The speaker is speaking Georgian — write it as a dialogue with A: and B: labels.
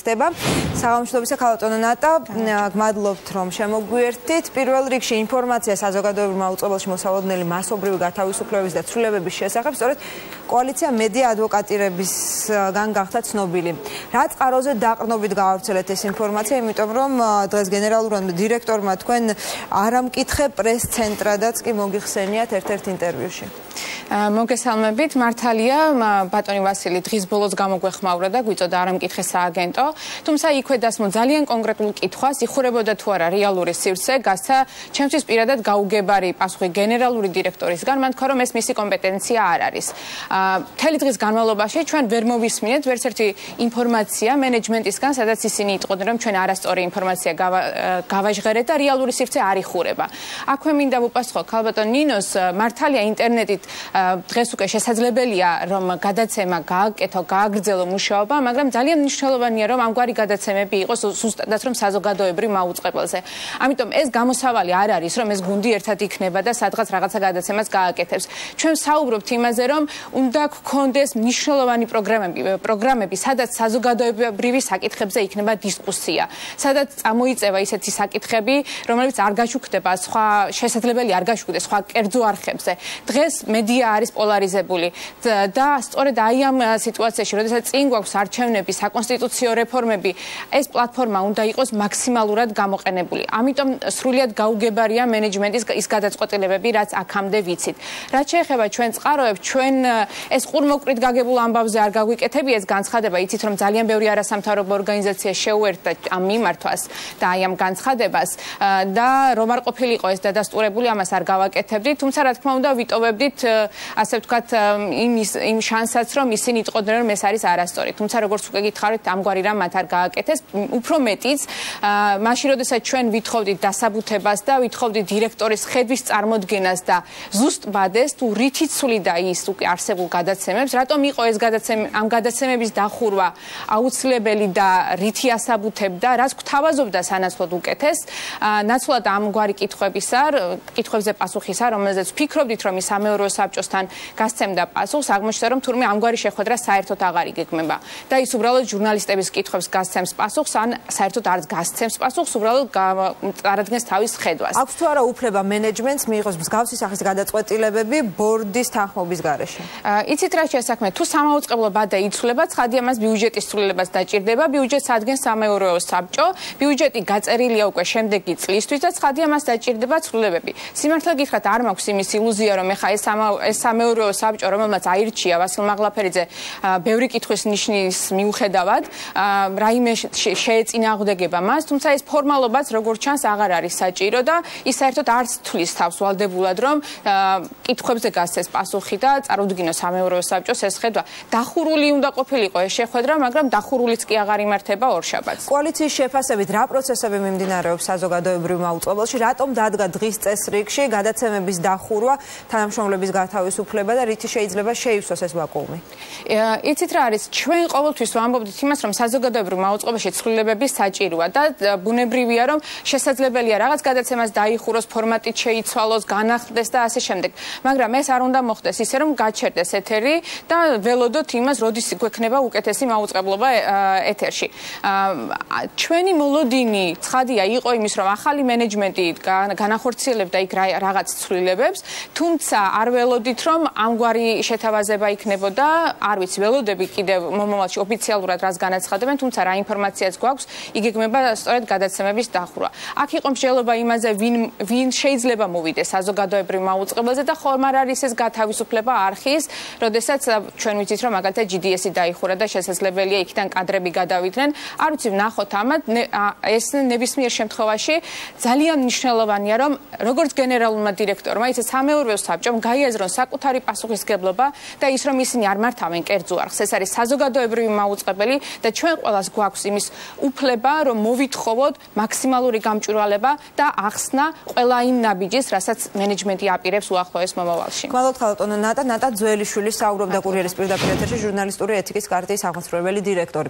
A: ხდება. საღამოშობისა ქალბატონო ნატა, გმადლობთ რომ შემოგვიერთდით. პირველ რიგში ინფორმაცია საზოგადოებრივ მაუწყებელში მოსალოდნელი მასობრივი გათავისუფლებების და ცვლილებების შესახებ, სწორედ კოალიცია მედია ადვოკატირებისგან გახდა ცნობილი. რა წყაროზე დაყრდნობით გაავრცელეთ ეს ინფორმაცია, იმიტომ რომ დღეს გენერალურმა დირექტორმა თქვენ არ ამკითხე პრეს-ცენტრადაც კი მოგიხსენიათ ერთ-ერთ ინტერვიუში.
B: მოგესალმებით, მართალია, ბატონი ვასილი დღის ბოლოს გამოგვეხმაურა და გვიწოდა არ ამკითხე სააგენტო, თუმცა იქვე დასმო ძალიან კონკრეტულ კითხვას, იხურებოდა თუ არა რეალური სივრცე, გასცა ჩემთვის პირადად გაუგებარი პასუხი გენერალური დირექტორისგან, მან თქვა რომ ეს მისი კომპეტენცია არ არის. მთელი დღის განმავლობაში ჩვენ ვერ მოვისმინეთ ვერც ერთი ინფორმაცია მენეჯმენტისგან, სადაც ისინი იტყოდნენ რომ ჩვენ არასწორი ინფორმაცია გავაჟღერეთ და რეალური სივრცე არ იხურება. აქვე მინდა ვუპასუხო ქალბატონ ნინოს, მართალია ინტერნეტით დღეს უკვე შესაძლებელია რომ გადაცემა გააკეთო, გააგრძელო მუშაობა, მაგრამ ძალიან მნიშვნელოვანია რომ ამგვარი გადაცემები იყოს ზუსტადაც რომ საზოგადოებრივ მაუწყებელზე. ამიტომ ეს გამოსავალი არ არის რომ ეს გუნდი ერთად იქნება და სადღაც რაღაცა გადაცემას გააკეთებს. ჩვენ საუბრობთ იმაზე რომ უნდა გქონდეს მნიშვნელოვანი პროგრამები, სადაც საზოგადოებრივი საკითხებზე იქნება დისკუსია, სადაც წამოიწევა ისეთი საკითხები, რომლებიც არ გაშუქდება სხვა შესაძლებელი არ გაშუქდეს სხვა კერძო არხებზე. დღეს მედია არის პოლარიზებული და სწორედ აი ამ სიტუაციაში, როდესაც წინ გვაქვს არჩევნები, საკონსტიტუციო რეფორმები, ეს პლატფორმა უნდა იყოს მაქსიმალურად გამოყენებული. ამიტომ სრულიად გაუგებარია მენეჯმენტის ის გადაწყვეტილებები, რაც აქამდე ვიცით. რაც შეეხება ჩვენ წყაროებს, ჩვენ ეს ყურმოკვდრით გაგებულ ამბავზე არ გაგვიკეთები ეს განცხადება, იცით რომ ძალიან ბევრი არასამთავრობო ორგანიზაცია შეუერთდა ამ მიმართვას და აი ამ განცხადებას და რომ არ ყოფილიყო ეს დადასტურებული, ამას არ გავაკეთებდით, თუმცა რა თქმა უნდა ვიტოვებდით ასე ვთქვათ იმ შანსაც რომ ისინი იტყოდნენ რომ ეს არის არასწორი. თუმცა როგორც უკვე გითხარით, ამგვარი რამ მათ არ გააკეთეს, უფრო მეტიც მაშინ როდესაც ჩვენ ვითხოვდით დასაბუთებას და ვითხოვდით დირექტორის ხედვის წარმოდგენას და ზუსტ ბადეს თუ რითიც სულიდა ის უკვე არსებულ გადაცემებს, რატომ იყო ეს ამ გადაცემების დახურვა აუცილებელი და რითი ასაბუთებდა, რაც გვთავაზობდა სანაცვლოდ უკეთეს, ნაცვლად ამგვარი კითხვებზე პასუხისა, რომელზეც ვფიქრობდით რომ ის სამეურვეო საბჭოსთან გასცემდა პასუხს, აღმოჩნდა რომ თურმე ამგვარი შეხვედრა საერთოდ აღარ იგეგმება და ის უბრალოდ ჟურნალისტების კითხვებს გასცემს პასუხს, ან საერთოდ არც გასცემს პასუხს, უბრალოდ წარადგენს თავის ხედვას.
A: აქვს თუ არა უფლება მენეჯმენტს მიიღოს მსგავსი სახის გადაწყვეტილებები ბორდის თანხმობის გარეშე?
B: იცით რა შესაქმე, თუ სამაუწყებლო ბადა იცვლება, ცხადია მას ბიუჯეტის ცვლილებას დაჭირდება, ბიუჯეტს ადგენს სამეურვეო საბჭო, ბიუჯეტი გაწერილია უკვე შემდეგი წლისთვის და ცხადია მას დაჭირდება ცვლილებები. სიმართლე გითხრათ, არ მაქვს იმის ილუზია, რომ ეხა ეს სამეურვეო საბჭო, რომელმაც აირჩია ვასილ მაღლაფერიძე, ბევრი კითხვის ნიშნის მიუხედავად, რაიმე შეეწინააღმდეგება მას, თუმცა ეს ფორმალობაც როგორც ჩანს აღარ არის საჭირო და ის საერთოდ არც თვლის თავს ვალდებულად, რომ კითხვებზე გასცეს პასუხი და წარუდგინოს სამეურვეო საბჭოს ეს ხედვა. დახურული უნდა ყოფილიყო ეს შეხვედრა, მაგრამ დახურულიც კი აღარ იმართება ორშაბათს.
A: კოალიციის შეფასებით რა პროცესები მიმდინარეობს საზოგადოებრივ მაუწყებელში, რატომ დადგა დღის წესრიგში გადაცემების დახურვა, თანამშრომლების გათავისუფლება და რითი შეიძლება შეივსოს ეს ვაკუუმი?
B: იცით რა არის, ჩვენ ყოველთვის ვამბობდით იმას, რომ საზოგადოებრივ მაუწყებელში ცვლილებები საჭიროა და ბუნებრივია, რომ შესაძლებელია რაღაც გადაცემას დაიხუროს, ფორმატით შეიცვალოს, განახლდეს და ასე შემდეგ. მაგრამ ეს არ უნდა მოხდეს ისე, რომ გაჩერდეს ეთერი და ველოდოთ იმას, როდის გვექნება უკეთესი მაუწყებლობა ეთერში. ჩვენი მოლოდინი ცხადია იყო იმის, რომ ახალი მენეჯმენტი განახორციელებდა იქ რაღაც ცვლილებებს, თუმცა არ ველოდით, რომ ამგვარი შეთავაზება იქნებოდა, არ ვიცი, ველოდები კიდევ მომავალში ოფიციალურად რას განაცხადებენ, თუმცა რა ინფორმაციაც გვაქვს, იგეგმება სწორედ გადაცემების დახურვა. აქ იყო მსჯელობა იმაზე, ვინ შეიძლება მოვიდეს საზოგადოებრივ მაუწყებელზე და ხომ არ არის ეს გათავისუფლება არხის, როდესაც ჩვენ ვიცით, რომ მაგალითად GDS-ი დაიხურა და შესაძლებელია იქიდან კადრები გადავიდნენ. არ ვიცი, ვნახოთ ამათ, ეს ნებისმიერ შემთხვევაში ძალიან მნიშვნელოვანია, რომ როგორც გენერალურმა დირექტორმა, ისე სამეურვეო საბჭომ გაიაზრონ საკუთარი პასუხისგებლობა და ის რომ ისინი არ მართავენ კერძო არხს, ეს არის საზოგადოებრივი მაუწყებელი და ჩვენ ყველას გვაქვს იმის უფლება, რომ მოვითხოვოთ მაქსიმალური გამჭვირვალება და ახსნა ყველა იმ ნაბიჯის, რასაც მენეჯმენტი აპირებს უახლოეს მომავალში.
A: გვალოთ ქალბატონო ნატა ძველიშვილი საუბრობდა კურიერის პირდაპირ ეთერში, ჟურნალისტური ეთიკის კარტის აღმასრულებელი დირექტორი.